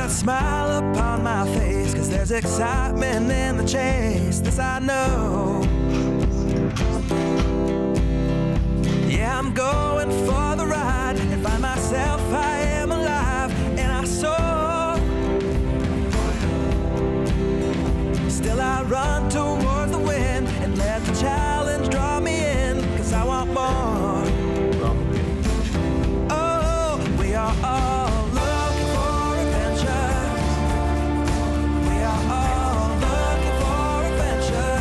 a smile upon my face, 'cause there's excitement in the chase, this I know. Yeah, I'm going for the ride and find myself, I am alive, and I soar. Still I run towards the wind and let the challenge draw me in, 'cause I want more. Oh, we are all looking for adventure. We are all looking for adventure.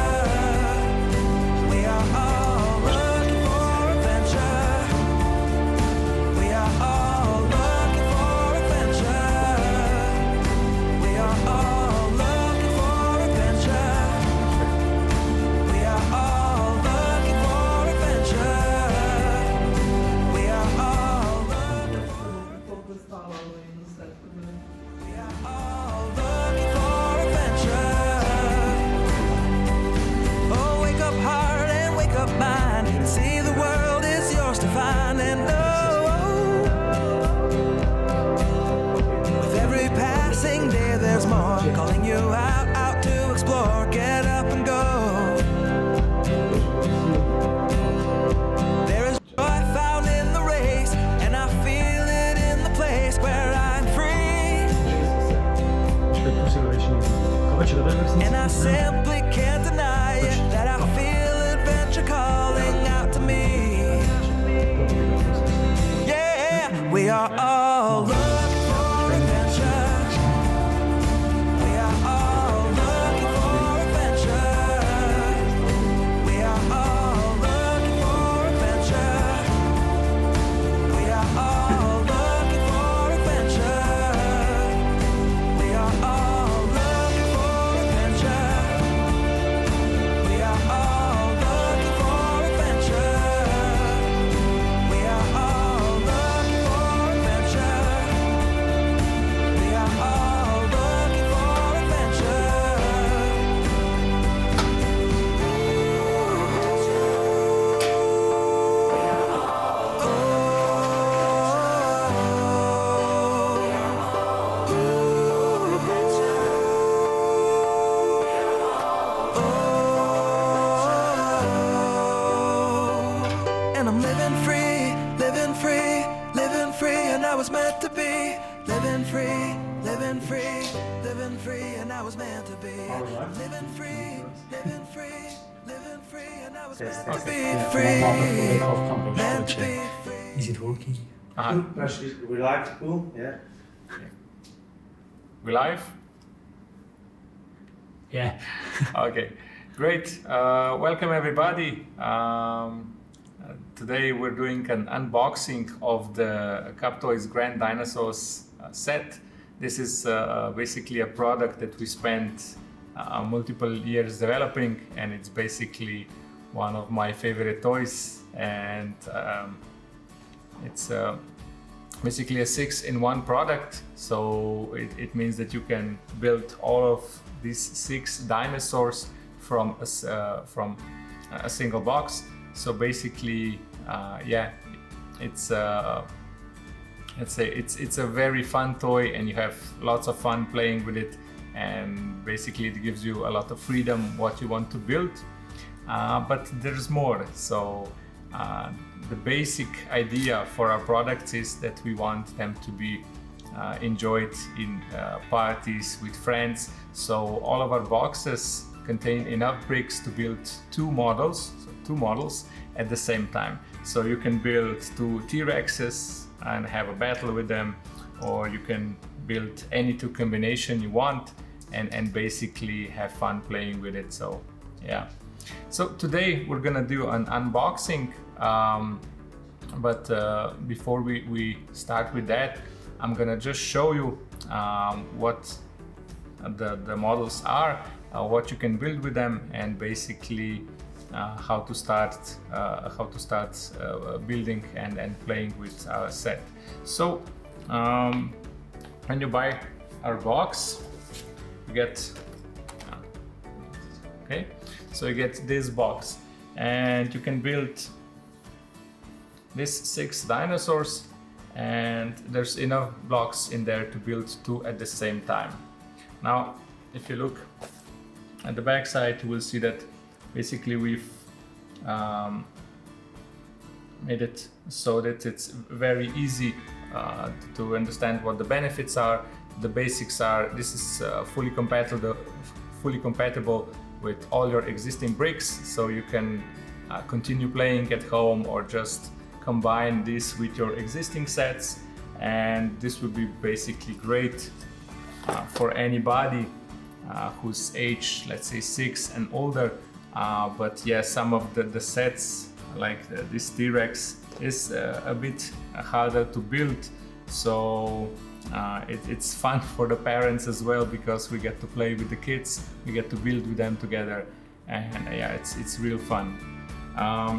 We are all looking for adventure. We are all looking for adventure. We are all looking for adventure. We are all looking for adventure. We are all looking for adventure. Oh, wake up heart and wake up mind, and see the world is yours to find. And with every passing day there's more, calling you out to explore. Get up and go. There is joy found in the race, and I feel it in the place where I'm free. And I simply can't deny it, that I feel adventure calling out to me. Yeah, we are all looking for adventure. We are all looking for adventure. We are all looking for adventure. We are all looking for adventure. We are all looking for adventure. We are all looking for adventure. We are all looking for adventure. We are all looking for adventure. And I'm living free, living free, living free, and I was meant to be. Living free, living free, living free, and I was meant to be. Living free, living free, living free, and I was meant to be free. Meant to be free. Is it working? We like cool, yeah. We live? Yeah. Okay, great. Welcome everybody. Today we're doing an unboxing of the Cubb Toys Grand Dinosaurs set. This is basically a product that we spent multiple years developing, and it's basically one of my favorite toys, and it's basically a 6-in-1 product. So it means that you can build all of these 6 dinosaurs from a single box. So basically, yeah, it's a very fun toy, and you have lots of fun playing with it, and basically it gives you a lot of freedom what you want to build. But there's more. So the basic idea for our products is that we want them to be enjoyed in parties with friends. So all of our boxes contain enough bricks to build two models at the same time. So you can build 2 T-Rexes and have a battle with them, or you can build any 2 combination you want and basically have fun playing with it. So yeah. So today we're gonna do an unboxing, but before we start with that, I'm gonna just show you what the models are, what you can build with them, and basically how to start building and playing with our set. So when you buy our box, you get okay, so you get this box, and you can build these 6 dinosaurs, and there's enough blocks in there to build 2 at the same time. Now if you look at the back side, you will see that basically we've made it so that it's very easy to understand what the benefits are. The basics are, this is fully compatible with all your existing bricks, so you can continue playing at home or just combine this with your existing sets, and this would be basically great for anybody who's age, let's say 6 and older. But yeah, some of the sets like this T-Rex is a bit harder to build, so it's fun for the parents as well, because we get to play with the kids, we get to build with them together, and yeah, it's real fun.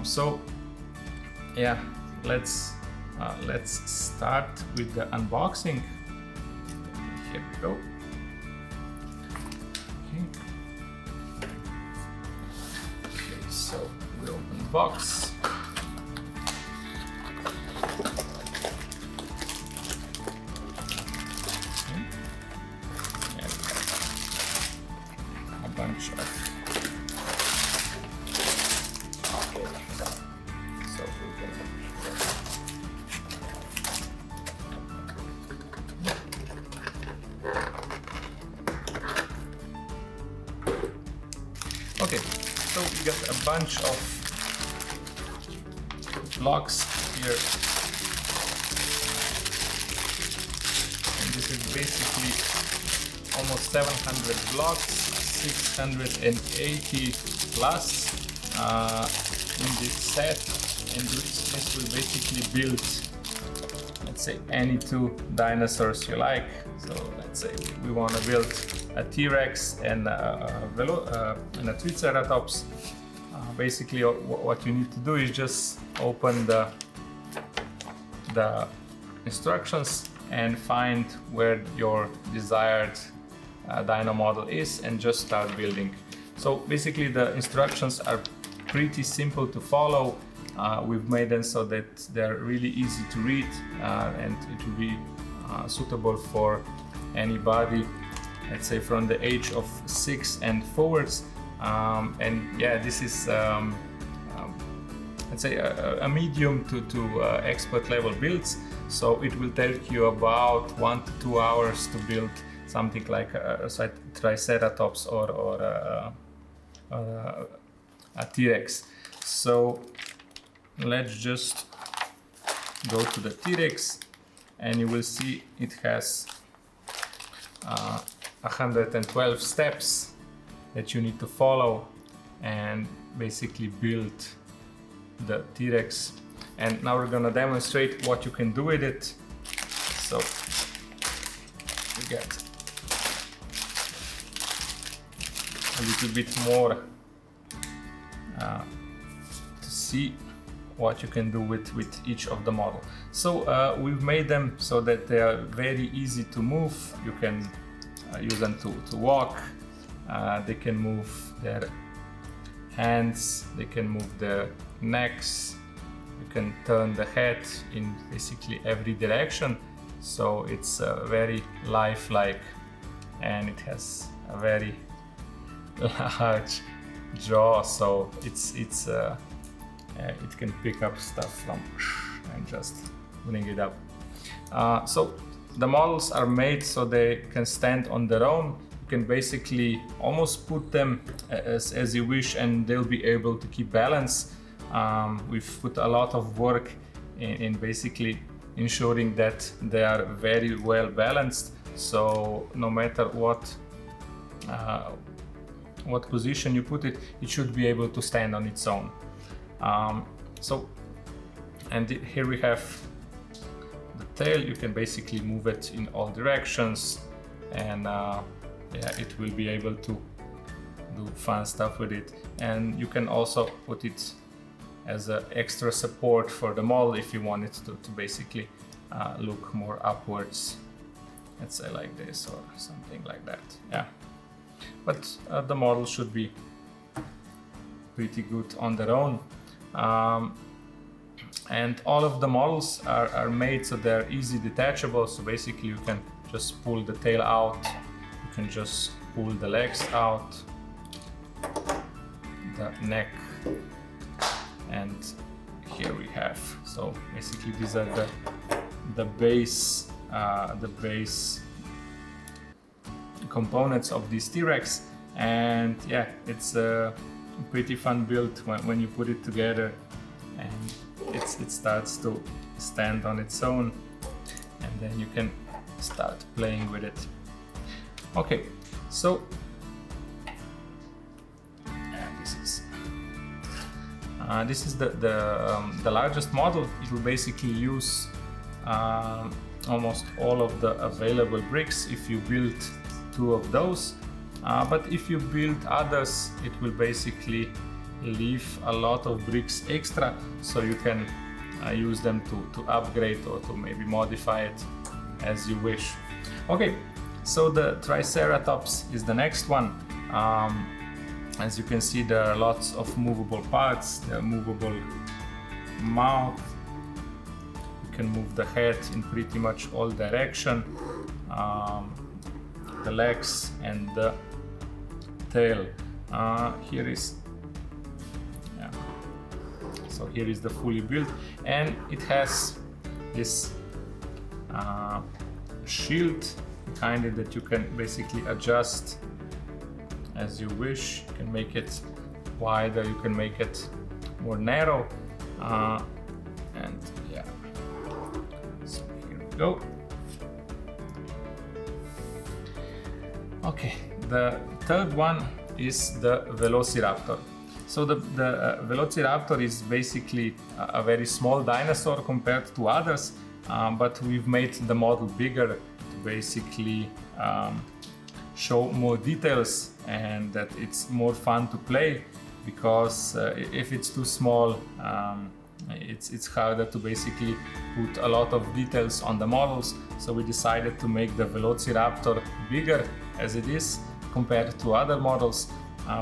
So yeah, let's start with the unboxing. Here we go. Okay, so we open the box. Bunch of so okay, so we got a bunch of blocks here, and this is basically almost 700 blocks, 680 plus in this set, and this will basically build, let's say, any 2 dinosaurs you like. So let's say we want to build a T-Rex and a Triceratops. Basically what you need to do is just open the instructions and find where your desired dino model is, and just start building. So basically the instructions are pretty simple to follow. We've made them so that they're really easy to read, and it will be suitable for anybody, let's say from the age of 6 and forwards. And yeah, this is let's say a medium to expert level builds, so it will take you about 1 to 2 hours to build something like a Triceratops or a T-Rex. So let's just go to the T-Rex, and you will see it has 112 steps that you need to follow and basically build the T-Rex. And now we're gonna demonstrate what you can do with it. So we get a little bit more to see what you can do with each of the model. So we've made them so that they are very easy to move. You can use them to walk. They can move their hands, they can move their necks, you can turn the head in basically every direction. So it's very lifelike, and it has a very large jaw, so it can pick up stuff from and just bring it up. So the models are made so they can stand on their own. You can basically almost put them as you wish, and they'll be able to keep balance. We've put a lot of work in basically ensuring that they are very well balanced, so no matter what position you put it, it should be able to stand on its own. Here we have the tail. You can basically move it in all directions, and yeah, it will be able to do fun stuff with it. And you can also put it as an extra support for the model if you want it to basically look more upwards, let's say like this or something like that. Yeah, but the model should be pretty good on their own. And all of the models are made so they're easy detachable. So basically you can just pull the tail out, you can just pull the legs out, the neck, and here we have. So basically these are the base components of this T-Rex, and yeah, it's a pretty fun build when you put it together, and it starts to stand on its own, and then you can start playing with it. Okay, so this is the largest model. It will basically use almost all of the available bricks if you build 2 of those. But if you build others, it will basically leave a lot of bricks extra, so you can use them to upgrade or to maybe modify it as you wish. Okay, so the Triceratops is the next one. As you can see, there are lots of movable parts, the movable mouth. You can move the head in pretty much all direction, the legs and the tail. Here is so here is the fully built, and it has this shield behind it that you can basically adjust as you wish. You can make it wider, you can make it more narrow, and yeah, so here we go. Okay, the third one is the Velociraptor. So the Velociraptor is basically a very small dinosaur compared to others, but we've made the model bigger to basically show more details, and that it's more fun to play, because if it's too small, it's harder to basically put a lot of details on the models. So we decided to make the Velociraptor bigger as it is compared to other models,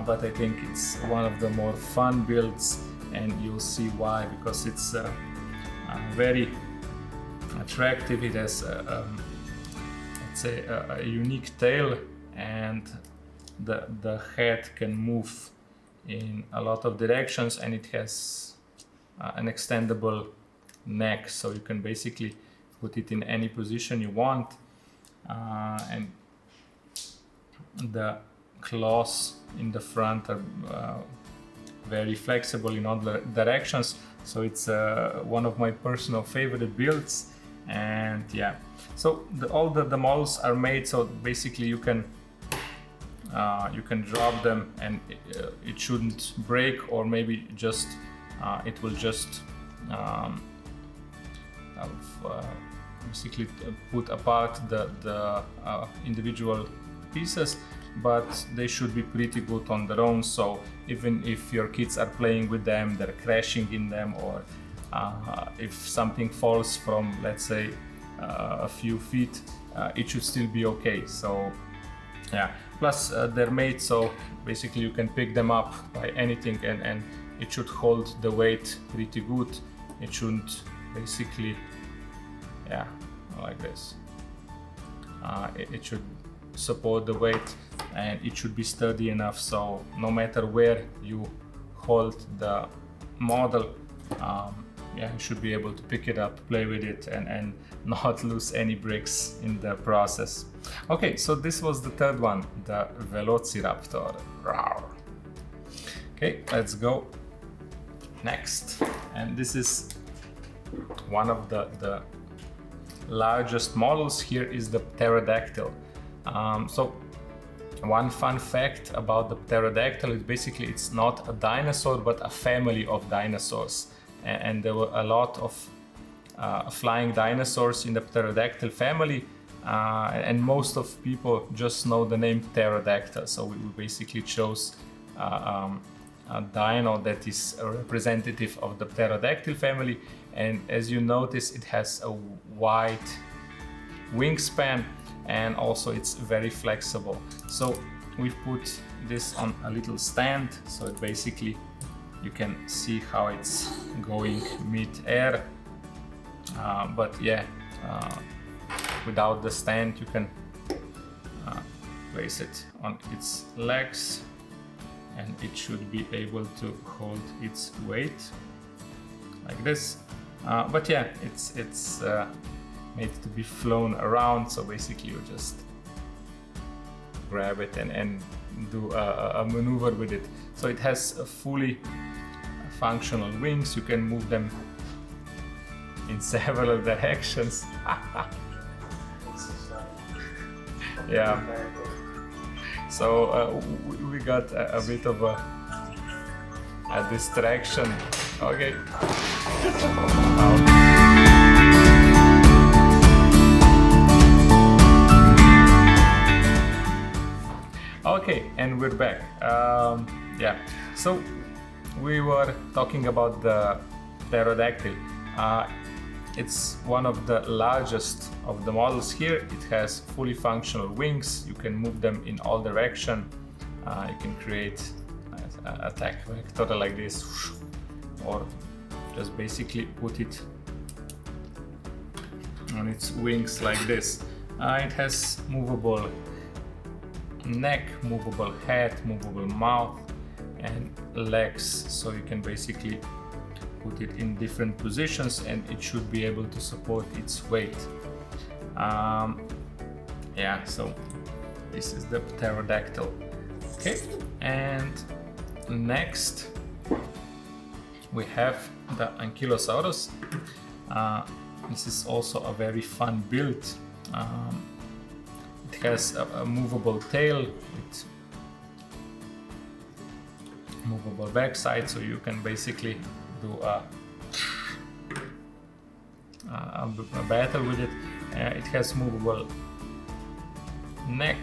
but I think it's one of the more fun builds, and you'll see why, because it's very attractive. It has let's say a unique tail, and the head can move in a lot of directions, and it has an extendable neck, so you can basically put it in any position you want, and the claws in the front are very flexible in all directions, so it's one of my personal favorite builds. And yeah, so all the models are made so basically you can drop them and it shouldn't break, or maybe just it will just basically put apart the individual pieces, but they should be pretty good on their own. So even if your kids are playing with them, they're crashing in them, or if something falls from, let's say, a few feet, it should still be okay. So yeah, plus they're made so basically you can pick them up by anything, and it should hold the weight pretty good. It shouldn't basically, yeah, like this. It should support the weight, and it should be sturdy enough, so no matter where you hold the model, yeah, you should be able to pick it up, play with it, and not lose any bricks in the process. Okay, so this was the third one, the Velociraptor. Rawr. Okay, let's go next. And this is one of the largest models. Here is the Pterodactyl. So one fun fact about the Pterodactyl is basically it's not a dinosaur, but a family of dinosaurs. And there were a lot of flying dinosaurs in the Pterodactyl family, and most of people just know the name Pterodactyl. So we basically chose a dino that is a representative of the Pterodactyl family, and as you notice, it has a wide wingspan, and also it's very flexible. So we've put this on a little stand, so it basically you can see how it's going mid-air. But yeah, without the stand you can place it on its legs and it should be able to hold its weight like this. But yeah, it's made to be flown around, so basically you just grab it and do a maneuver with it. So it has a fully functional wings. You can move them in several directions. Yeah. So we got a bit of a distraction. Okay. Okay, and we're back. Yeah, so we were talking about the Pterodactyl. It's one of the largest of the models here. It has fully functional wings. You can move them in all directions. You can create an attack vector like this, or just basically put it on its wings like this. It has movable neck, movable head, movable mouth, and legs, so you can basically put it in different positions and it should be able to support its weight. Yeah, so this is the Pterodactyl. Okay, and next we have the Ankylosaurus. This is also a very fun build. It has a movable tail with movable backside, so you can basically do a battle with it. It has movable neck,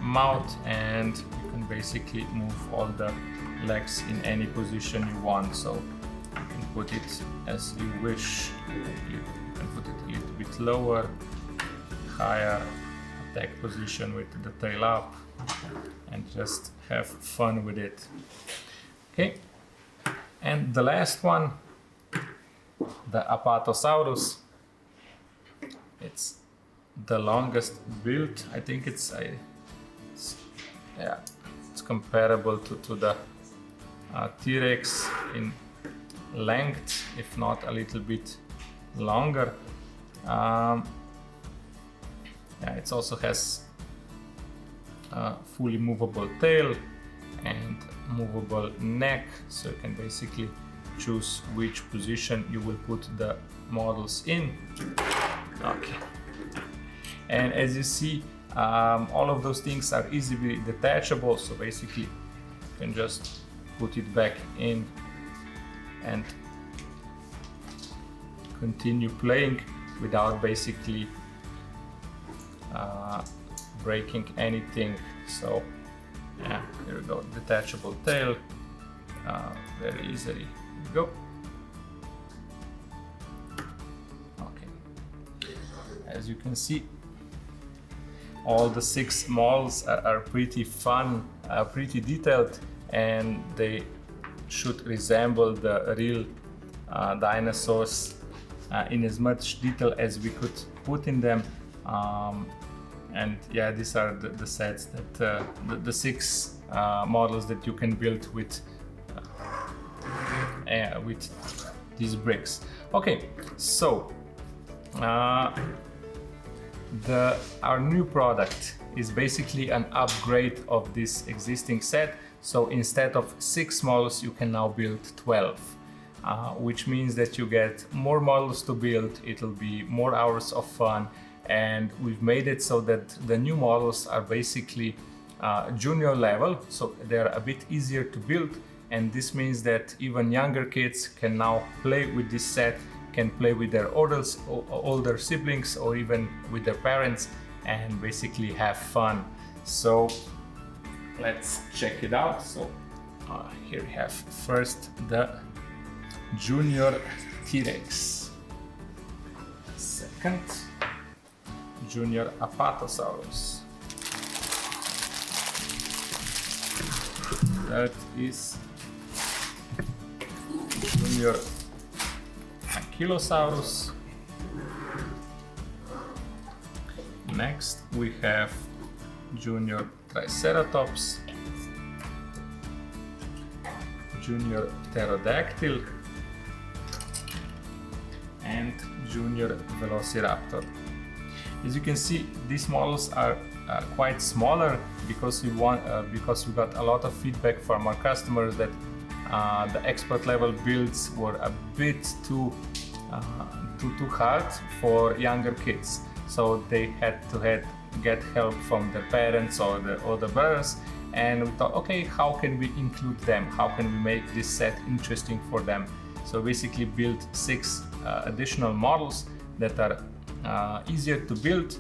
mouth, and you can basically move all the legs in any position you want. So you can put it as you wish. You can put it a little bit lower, higher attack position with the tail up, and just have fun with it. Okay, and the last one, the Apatosaurus. It's the longest build. I think it's comparable to the T-Rex in length, if not a little bit longer. Yeah, it also has a fully movable tail and movable neck, so you can basically choose which position you will put the models in. Okay, and as you see, all of those things are easily detachable, so basically you can just put it back in and continue playing without basically breaking anything. So yeah, here we go, detachable tail, very easily go. Okay, as you can see, all the 6 models are pretty fun, pretty detailed, and they should resemble the real dinosaurs in as much detail as we could put in them. And yeah, these are the sets that the 6 models that you can build with these bricks. Okay, so our new product is basically an upgrade of this existing set. So instead of 6 models, you can now build 12, which means that you get more models to build. It'll be more hours of fun, and we've made it so that the new models are basically junior level, so they're a bit easier to build, and this means that even younger kids can now play with this set, can play with their older siblings or even with their parents, and basically have fun. So let's check it out. So here we have first the Junior T-Rex, second Junior Apatosaurus, that is Junior Ankylosaurus. Next we have Junior Triceratops, Junior Pterodactyl, and Junior Velociraptor. As you can see, these models are quite smaller because we got a lot of feedback from our customers that the expert level builds were a bit too hard for younger kids. So they had to get help from their parents or the older brothers, and we thought, okay, how can we include them? How can we make this set interesting for them? So basically built 6 additional models that are easier to build,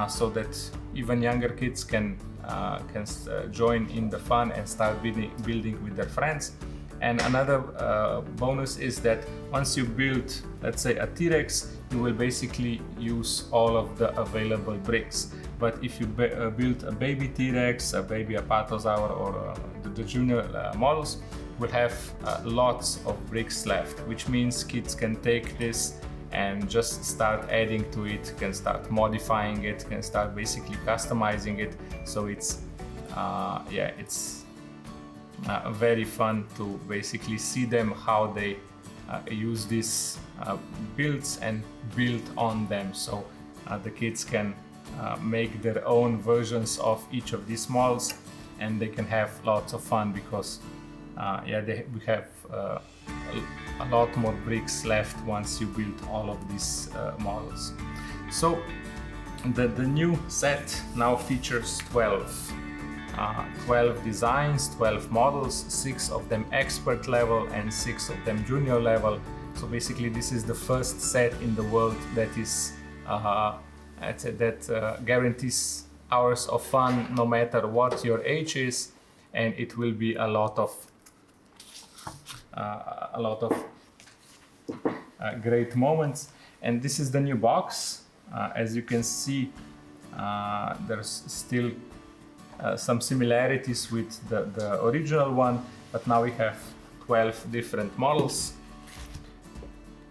so that even younger kids can join in the fun and start building with their friends. And another bonus is that once you build, let's say, a T-Rex, you will basically use all of the available bricks. But if you build a baby T-Rex, a baby Apatosaurus, or the junior models, will have lots of bricks left, which means kids can take this and just start adding to it, can start modifying it, can start basically customizing it. So it's very fun to basically see them how they use these builds and build on them. So the kids can make their own versions of each of these models, and they can have lots of fun because we have a lot more bricks left once you build all of these models. So the new set now features 12 designs, 12 models, 6 of them expert level and 6 of them junior level. So basically this is the first set in the world that is guarantees hours of fun no matter what your age is, and it will be a lot of great moments. And this is the new box. As you can see, there's still some similarities with the original one, but now we have 12 different models.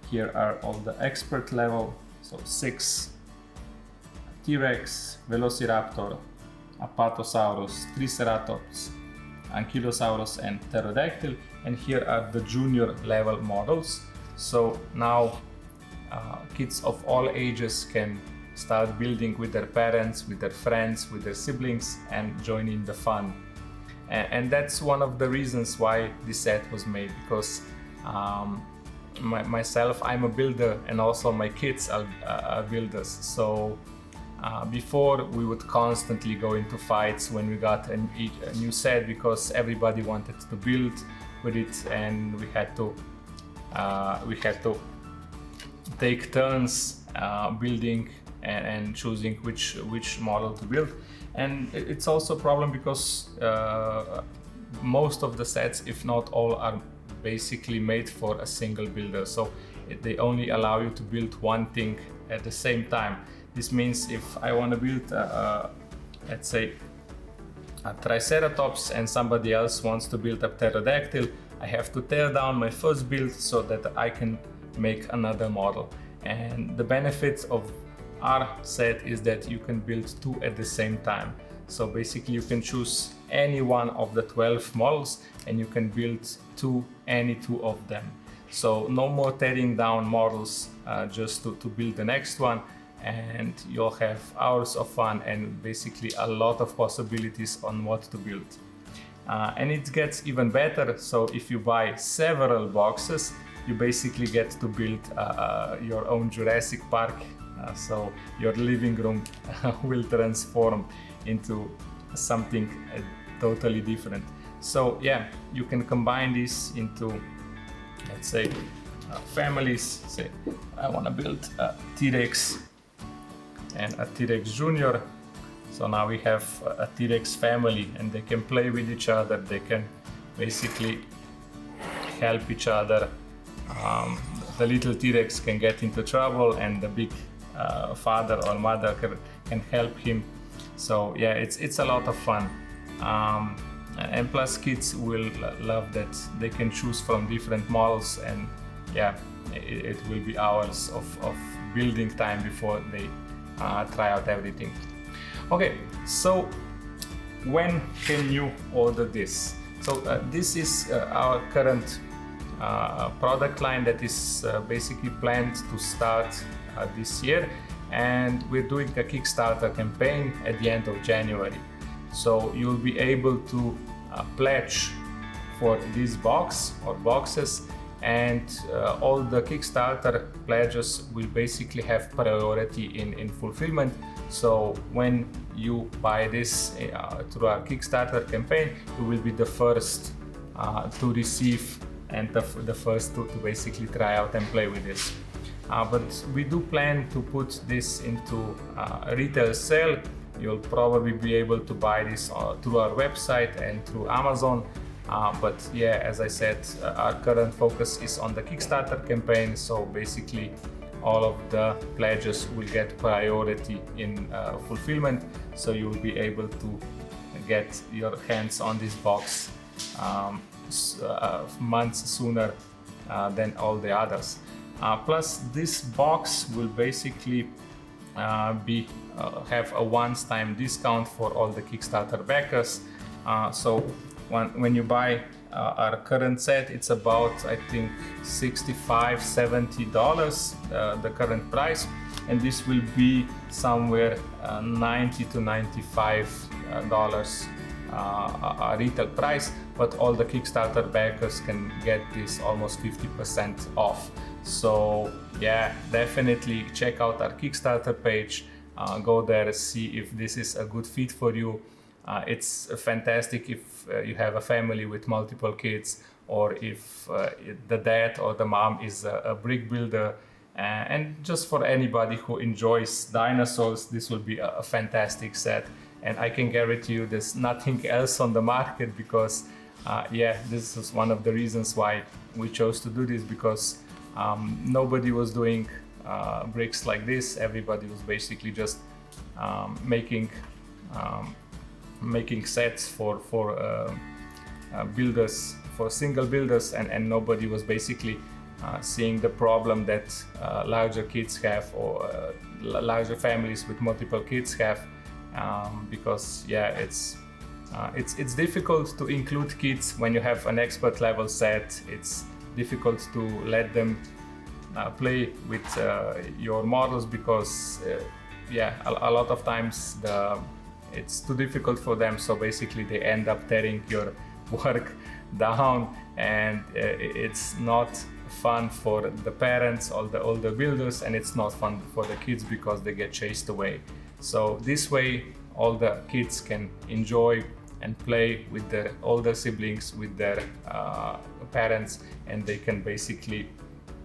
Here are all the expert level, so 6 T-Rex, Velociraptor, Apatosaurus, Triceratops, Ankylosaurus and Pterodactyl, and here are the junior level models. So now kids of all ages can start building with their parents, with their friends, with their siblings, and join in the fun. And that's one of the reasons why this set was made, because myself, I'm a builder, and also my kids are builders. So before we would constantly go into fights when we got a new set, because everybody wanted to build with it, and we had to take turns building and choosing which model to build. And it's also a problem because most of the sets, if not all, are basically made for a single builder, so they only allow you to build one thing at the same time. This means if I want to build let's say a Triceratops and somebody else wants to build a Pterodactyl, I have to tear down my first build so that I can make another model. And the benefit of our set is that you can build 2 at the same time. So basically you can choose any one of the 12 models and you can build any two of them. So no more tearing down models just to build the next one, and you'll have hours of fun and basically a lot of possibilities on what to build. And it gets even better. So if you buy several boxes, you basically get to build your own Jurassic Park. So your living room will transform into something totally different. So yeah, you can combine this into, let's say, families. Say I want to build a T-Rex and a T-Rex Junior. So now we have a T-Rex family, and they can play with each other. They can basically help each other. The little T-Rex can get into trouble, and the big father or mother can help him. So yeah, it's a lot of fun. and plus kids will love that they can choose from different models, and yeah, it will be hours of building time before they try out everything. Okay, so when can you order this? So this is our current product line that is basically planned to start this year, and we're doing a Kickstarter campaign at the end of January. So you'll be able to pledge for this box or boxes, and all the Kickstarter pledges will basically have priority in fulfillment. So when you buy this through our Kickstarter campaign, you will be the first to receive and the first to basically try out and play with this. But we do plan to put this into a retail sale. You'll probably be able to buy this through our website and through Amazon. But yeah, as I said, our current focus is on the Kickstarter campaign. So basically all of the pledges will get priority in fulfillment. So you'll be able to get your hands on this box months sooner than all the others. Plus, this box will basically have a once-time discount for all the Kickstarter backers. So when you buy our current set, it's about, I think, $65-70 the current price, and this will be somewhere $90 to $95 retail price, but all the Kickstarter backers can get this almost 50% off. So yeah, definitely check out our Kickstarter page, go there, see if this is a good fit for you. It's fantastic if you have a family with multiple kids, or if the dad or the mom is a brick builder, and just for anybody who enjoys dinosaurs, this will be a fantastic set. And I can guarantee you there's nothing else on the market, because yeah, this is one of the reasons why we chose to do this, because nobody was doing bricks like this. Everybody was basically just making sets for builders, for single builders, and nobody was basically seeing the problem that larger kids have, or larger families with multiple kids have, because yeah, it's difficult to include kids when you have an expert level set. It's difficult to let them play with your models, because yeah, a lot of times it's too difficult for them, so basically they end up tearing your work down, and it's not fun for the parents or the older builders, and it's not fun for the kids because they get chased away. So this way all the kids can enjoy and play with their older siblings, with their parents, and they can basically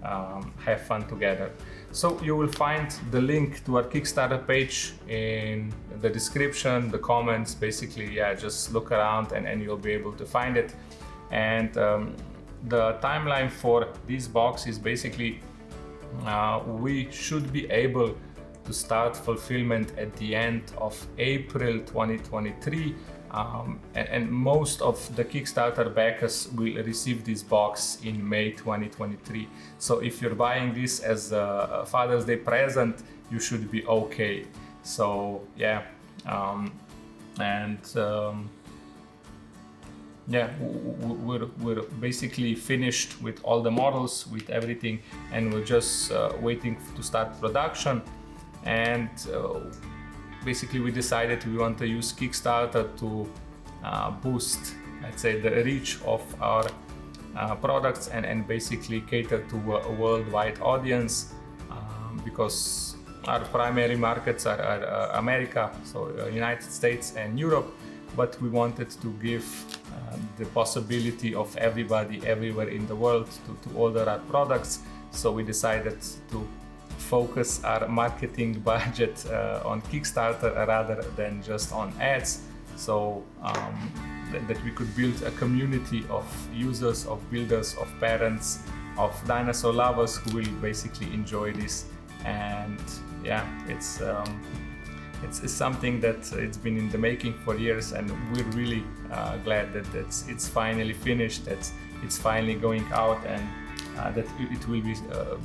have fun together. So you will find the link to our Kickstarter page in the description, the comments. Basically, yeah, just look around and you'll be able to find it. And the timeline for this box is basically we should be able to start fulfillment at the end of April 2023. And most of the Kickstarter backers will receive this box in May 2023. So if you're buying this as a Father's Day present, you should be okay. So yeah, yeah, we're basically finished with all the models, with everything, and we're just waiting to start production. And basically we decided we want to use Kickstarter to boost, let's say, the reach of our products, and basically cater to a worldwide audience, because our primary markets are America, so United States and Europe, but we wanted to give the possibility of everybody everywhere in the world to order our products. So we decided to focus our marketing budget on Kickstarter rather than just on ads, so that we could build a community of users, of builders, of parents, of dinosaur lovers who will basically enjoy this. And yeah, it's something that it's been in the making for years, and we're really glad that it's finally finished, that it's finally going out, and that it will be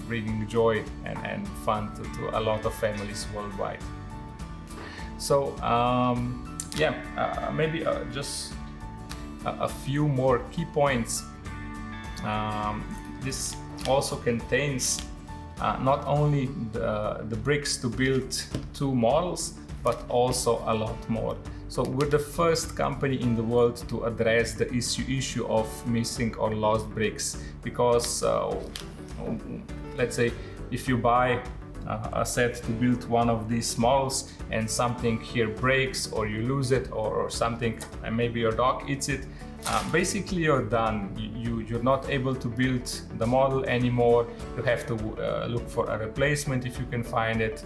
bringing joy and fun to a lot of families worldwide. So maybe just a few more key points. This also contains not only the bricks to build 2 models, but also a lot more. So we're the first company in the world to address the issue of missing or lost bricks, because let's say if you buy a set to build one of these models and something here breaks, or you lose it, or something, and maybe your dog eats it, basically you're done. You're not able to build the model anymore. You have to look for a replacement if you can find it,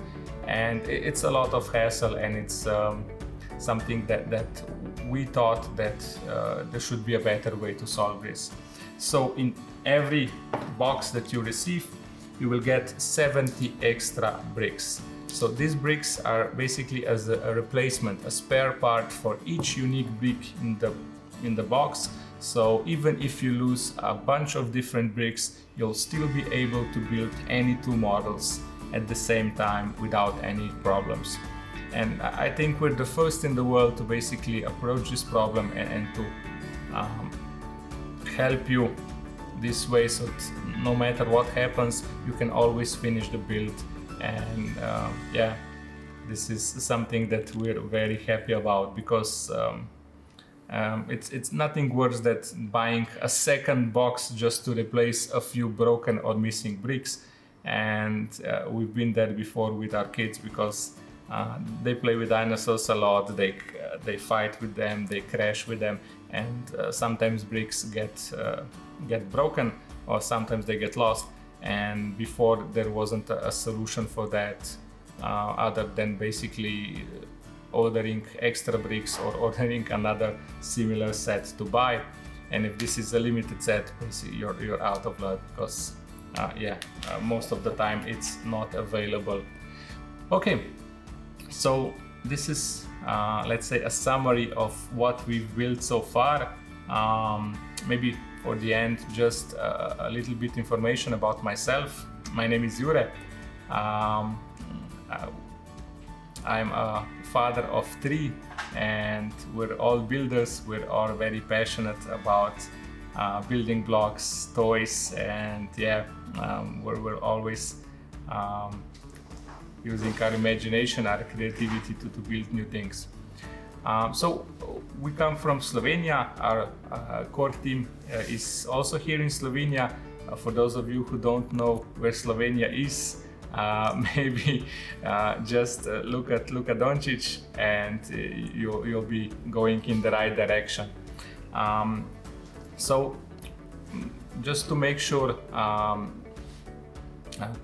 and it's a lot of hassle, and it's something that we thought that there should be a better way to solve this. So in every box that you receive, you will get 70 extra bricks. So these bricks are basically as a replacement, a spare part for each unique brick in the box. So even if you lose a bunch of different bricks, you'll still be able to build any 2 models at the same time without any problems. And I think we're the first in the world to basically approach this problem and to help you this way, so that no matter what happens, you can always finish the build. And this is something that we're very happy about, because it's nothing worse than buying a second box just to replace a few broken or missing bricks. And we've been there before with our kids, because they play with dinosaurs a lot. They fight with them, they crash with them, and sometimes bricks get broken, or sometimes they get lost. And before, there wasn't a solution for that other than basically ordering extra bricks or ordering another similar set to buy. And if this is a limited set, basically you're out of luck, because most of the time it's not available. Okay, so this is let's say a summary of what we've built so far. Maybe for the end, just a little bit information about myself. My name is Jure. I'm a father of 3, and we're all builders. We're all very passionate about building blocks, toys, and we're always using our imagination, our creativity to build new things. So we come from Slovenia. Our core team is also here in Slovenia. For those of you who don't know where Slovenia is, maybe just look at Luka Doncic, and you'll be going in the right direction. So just to make sure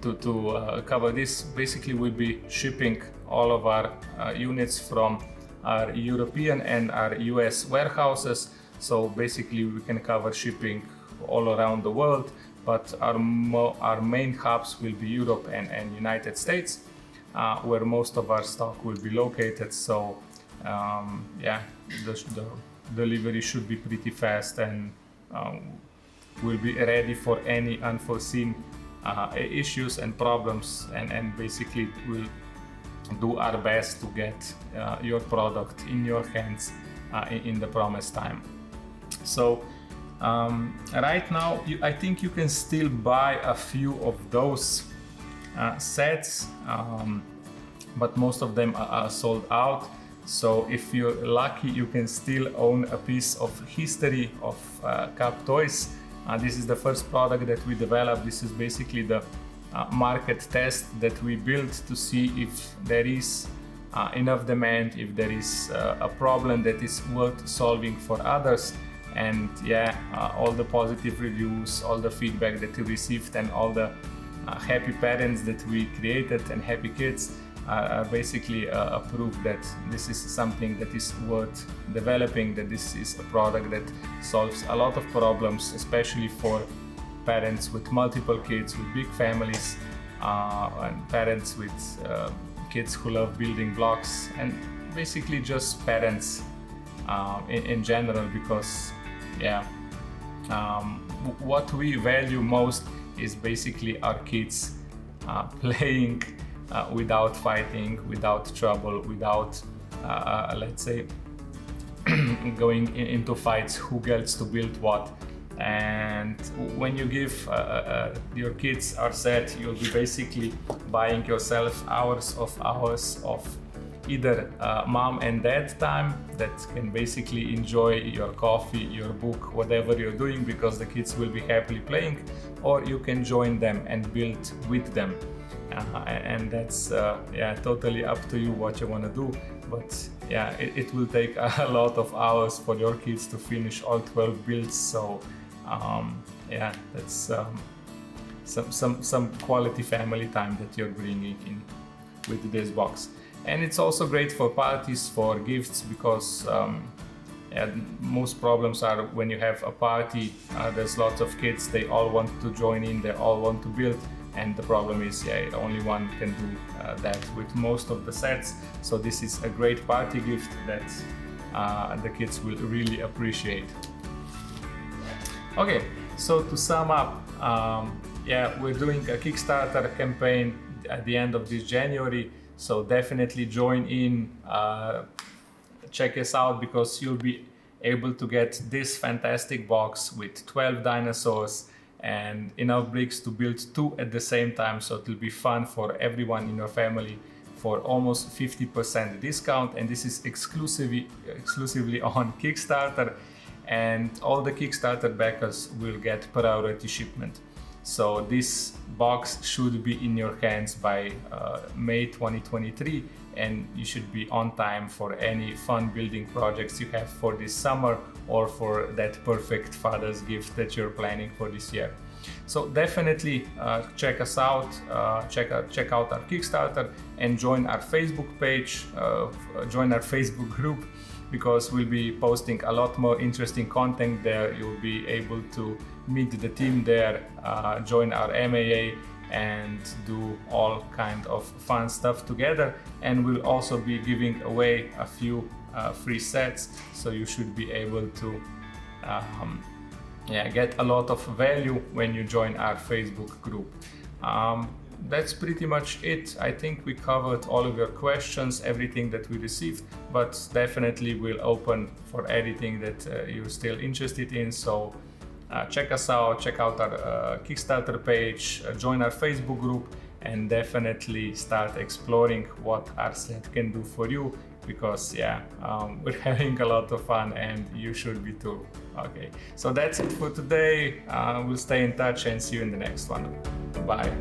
to cover this, basically we'll be shipping all of our units from our European and our US warehouses. So basically we can cover shipping all around the world, but our main hubs will be Europe and United States, where most of our stock will be located. So the delivery should be pretty fast, and we'll be ready for any unforeseen issues and problems, and basically we'll do our best to get your product in your hands in the promised time. So right now I think you can still buy a few of those sets, but most of them are sold out. So if you're lucky, you can still own a piece of history of Cubb Toys. This is the first product that we developed. This is basically the market test that we built to see if there is enough demand, if there is a problem that is worth solving for others. And all the positive reviews, all the feedback that we received, and all the happy parents that we created and happy kids are basically a proof that this is something that is worth developing, that this is a product that solves a lot of problems, especially for parents with multiple kids, with big families, and parents with kids who love building blocks, and basically just parents in general, because what we value most is basically our kids playing without fighting, without trouble, without let's say going into fights who gets to build what. And when you give your kids our set, you'll be basically buying yourself hours of either mom and dad time that can basically enjoy your coffee, your book, whatever you're doing, because the kids will be happily playing, or you can join them and build with them. And that's totally up to you what you want to do. But it will take a lot of hours for your kids to finish all 12 builds. So that's some quality family time that you're bringing in with this box. And it's also great for parties, for gifts, because most problems are when you have a party, there's lots of kids, they all want to join in, they all want to build, and the problem is only one can do that with most of the sets. So this is a great party gift that the kids will really appreciate. Okay, so to sum up, we're doing a Kickstarter campaign at the end of this January, so definitely join in, check us out, because you'll be able to get this fantastic box with 12 dinosaurs and enough bricks to build 2 at the same time, so it'll be fun for everyone in your family for almost 50% discount. And this is exclusively on Kickstarter, and all the Kickstarter backers will get priority shipment. So this box should be in your hands by May 2023, and you should be on time for any fun building projects you have for this summer, or for that perfect father's gift that you're planning for this year. So definitely check us out, check out our Kickstarter, and join our Facebook page, join our Facebook group, because we'll be posting a lot more interesting content there. You'll be able to meet the team there, join our MAA, and do all kind of fun stuff together. And we'll also be giving away a few free sets, so you should be able to get a lot of value when you join our Facebook group. That's pretty much it. I think we covered all of your questions, everything that we received, but definitely we'll open for anything that you're still interested in. So check us out, check out our Kickstarter page, join our Facebook group, and definitely start exploring what our set can do for you, because we're having a lot of fun, and you should be too. Okay, so that's it for today. We'll stay in touch and see you in the next one. Bye.